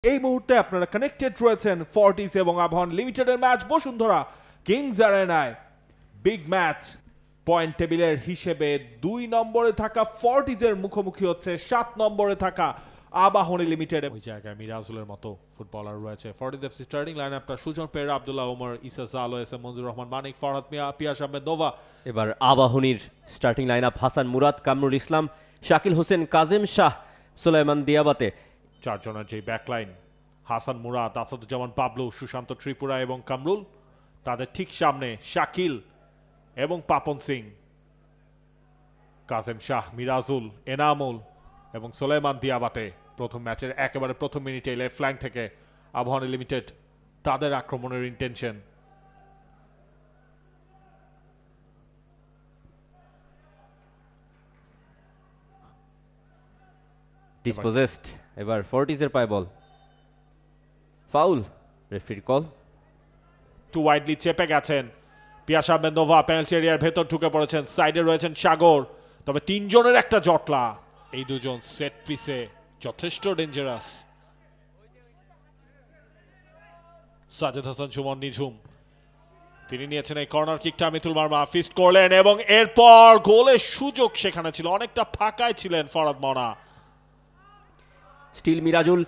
এই মুহূর্তে আপনারা কানেক্টেড রয়েছেন ফর্টিস এবং আবাহন লিমিটেডের ম্যাচ বসুন্ধরা কিংস অ্যারেনায়। Big match. পয়েন্ট টেবিলের হিসেবে 2 নম্বরে থাকা ফর্টিসের মুখোমুখি হচ্ছে 7 নম্বরে থাকা আবাহনী লিমিটেড। ওই জায়গায় মিরাজুলের মতো ফুটবলার রয়েছে। ফর্টিস এফসি স্টার্টিং লাইন আপটা Sujan Perera, Abdullah Omar, Isa Jallow, S M Manjur Rahman Manik, Farhad Miah, Piyas Ahmed Nova. এবার আবাহনীর starting line up Hasan Murad, Kamrul Islam, Shakil Hossain, Kazem Shah, Souleymane Diabate. চারজনের যে ব্যাকলাইন হাসান মুরাদ, আসাদুজ্জামান বাবলু, সুশান্ত ত্রিপুরা এবং কামরুল, তাদের ঠিক সামনে শাকিল এবং পাপন সিং, কাজেম শাহ, মিরাজুল, এনামুল এবং সুলাইমান দিয়াবাতে। প্রথম ম্যাচের একেবারে প্রথম মিনিটে লেফট ফ্ল্যাঙ্ক থেকে আবাহনী লিমিটেড তাদের আক্রমণের ইন্টেনশন। ডিসপোজেসড। এবার ফর্টিসের পায় বল, ফাউল, রেফারির কল। টু ওয়াইডলি চেপে গেছেন পিয়াস আহমেদ নোভা, পেনাল্টি এরিয়ার ভেতর ঢুকে পড়েছেন। সাইডে রয়েছেন সাগর, তবে তিনজনের একটা জটলা। এই দুজন সেট পিসে যথেষ্ট ডেঞ্জারাস। সাজেদ হাসান সুমন নিঝুম, তিনি নিয়েছেন এই কর্নার কিকটা। মিতুল মার্মা ফিস্ট করলেন এবং এরপর গোলের সুযোগ সেখানে ছিল, অনেকটা ফাঁকায় ছিলেন ফরহাদ মনা। স্টিল মিরাজুল,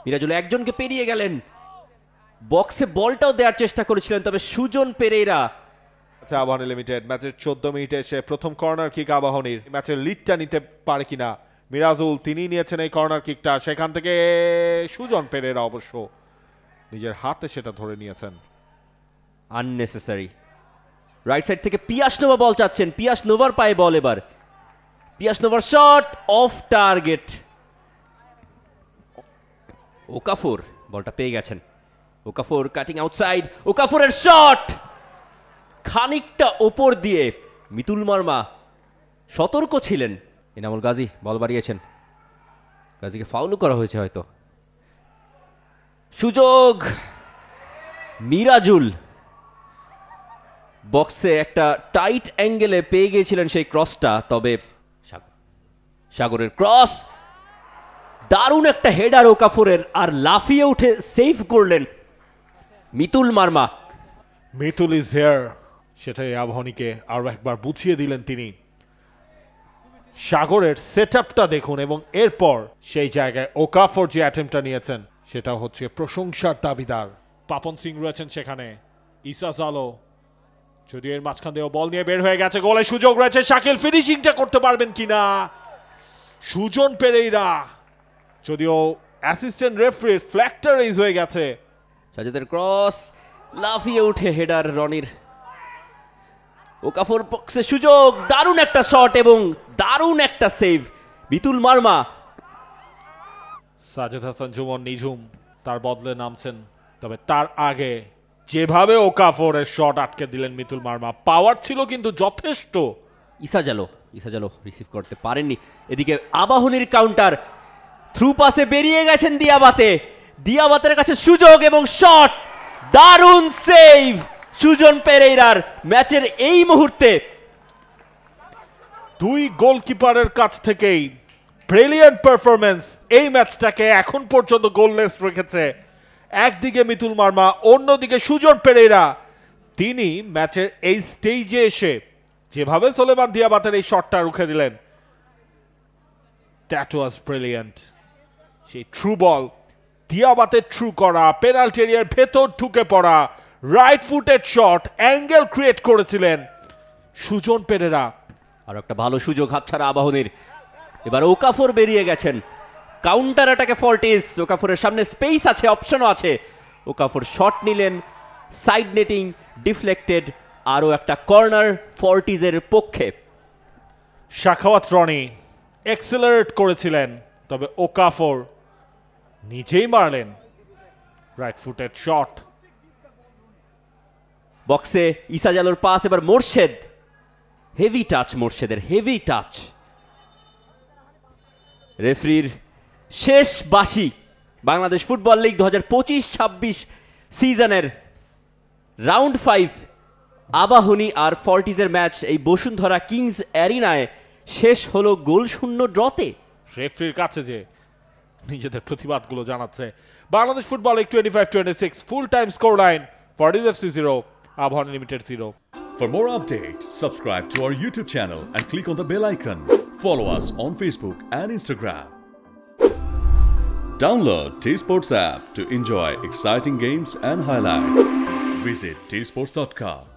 মিরাজুল একজনকে পেরিয়ে গেলেন, বক্সে বলটাও দেওয়ার চেষ্টা করেছিলেন, তবে সুজন পেরেরা। আচ্ছা, আবাহনী লিমিটেড ম্যাচের 14 মিনিটে এসে প্রথম কর্নার কিক আবাহনীর। ম্যাচের লিডটা নিতে পারে কিনা মিরাজুল, তিনি নিয়েছেন এই কর্নার কিকটা। সেখান থেকে সুজন পেরেরা অবশ্য নিজের হাতে সেটা ধরে নিয়েছেন। আননেসেসারি। রাইট সাইড থেকে পিয়াস নোভা বল চাচ্ছেন, পিয়াস নোভার পায়ে বল। এবার পিয়াস নোভার শট অফ টার্গেট। ওকাফোর বলটা পেয়ে গেছেন। ওকাফোর কাটিং আউটসাইড, ওকাফোরের শট খানিকটা ওপর দিয়ে। মিতুল মার্মা সতর্ক ছিলেন। এনামুল গাজী বল বাড়িয়েছেন, গাজীকে ফাউল করা হয়েছে হয়তো। সুযোগ, মিরাজুল বক্সে একটা টাইট অ্যাঙ্গেলে পেয়ে গিয়েছিলেন সেই ক্রসটা, তবে সাগরের ক্রস, দারুণ একটা হেডার ওকাফোরের, আর লাফিয়ে উঠে সেভ করলেন মিতুল মার্মা। মিতুল ইজ হেয়ার, সেটাই আবাহনীকে আরো একবার বুঝিয়ে দিলেন তিনি। সাগরের সেটআপটা দেখুন এবং এরপর সেই জায়গায় ওকাফোর যে অ্যাটেম্পটা নিয়েছেন সেটা হচ্ছে প্রশংসার দাবিদার। পাপন সিং রয়েছেন সেখানে, ইসা জালো, যদিও এর মাঝখান দিয়েও বল নিয়ে বের হয়ে গেছে। গোলের সুযোগ রয়েছে, শাকিল ফিনিশিংটা করতে পারবেন কিনা। সুজন পেরেরা, যদিও অ্যাসিস্ট্যান্ট রেফারির ফ্ল্যাগটা রেজ হয়ে গেছে। সাজেদের ক্রস, লাফিয়ে উঠে হেডার রনির। ওকাফোর বক্সে সুযোগ, দারুণ একটা শট এবং দারুণ একটা সেভ মিতুল মার্মা। সাজেদ হাসান সুমন নিঝুম তার বদলে নামছেন, তবে তার আগে যেভাবে ওকাফোরের শট আটকে দিলেন মিতুল মার্মা, পাওয়ার ছিল কিন্তু যথেষ্ট। ইসা জালো রিসিভ করতে পারেননি। এদিকে আবাহনীর কাউন্টার, থ্রু পাসে বেরিয়ে গেছেন দিয়াবাতের কাছে সুযোগ এবং শট, দারুণ সেভ সুজন পেরেরার। ম্যাচের এই মুহূর্তে দুই গোলকিপারের কাছ থেকেই ব্রিলিয়ান্ট পারফরম্যান্স এই ম্যাচটাকে এখন পর্যন্ত গোললেস রেখেছে। একদিকে মিতুল মার্মা, অন্যদিকে সুজন পেরেরা। তিনি ম্যাচের এই স্টেজে এসে যেভাবে সুলেমান দিয়াবাতের এই শটটা রুখে দিলেন, দ্যাট ওয়াজ ব্রিলিয়ান্ট। সেই থ্রু বল, দিয়াবাতের থ্রু করা, পেনাল্টি এরিয়ার ভেতর ঢুকে পড়া, right footed shot, angle create করেছিলেন সুজন পেরেরা। আর একটা ভালো সুযোগ হাতছাড়া আবাহনীর। এবার ওকাফোর বেরিয়ে গেছেন, কাউন্টার অ্যাটাকে ফর্টিস। ওকাফোরের সামনে স্পেস আছে, অপশনও আছে। ওকাফোর শট নিলেন, সাইড নেটিং ডিফ্লেক্টেড। আরও একটা কর্নার ফর্টিজের পক্ষে। শাখাওয়াত রনি এক্সেলারেট করেছিলেন, তবে ওকাফোর নিজেই মারলেন রাইট ফুটেড শট। বক্সে ইসা জালোর পাস, এবার মোর্শেদ, হেভি টাচ, মোর্শেদের হেভি টাচ। রেফারির শেষ বাঁশি। বাংলাদেশ ফুটবল লিগ 2025-26 সিজনের রাউন্ড 5 আবাহনী আর ফর্টিজের ম্যাচ এই বসুন্ধরা কিংস অ্যারিনায় শেষ হলো গোল শূন্য ড্রতে। রেফারির কাছে যে নিজেদের প্রতিবাদগুলো জানাচ্ছে Bangladesh Football League 25-26 full-time scoreline. Forties FC 0, Abhan Limited 0. For more updates, subscribe to our YouTube channel and click on the bell icon. Follow us on Facebook and Instagram. Download T-Sports app to enjoy exciting games and highlights. Visit tsports.com.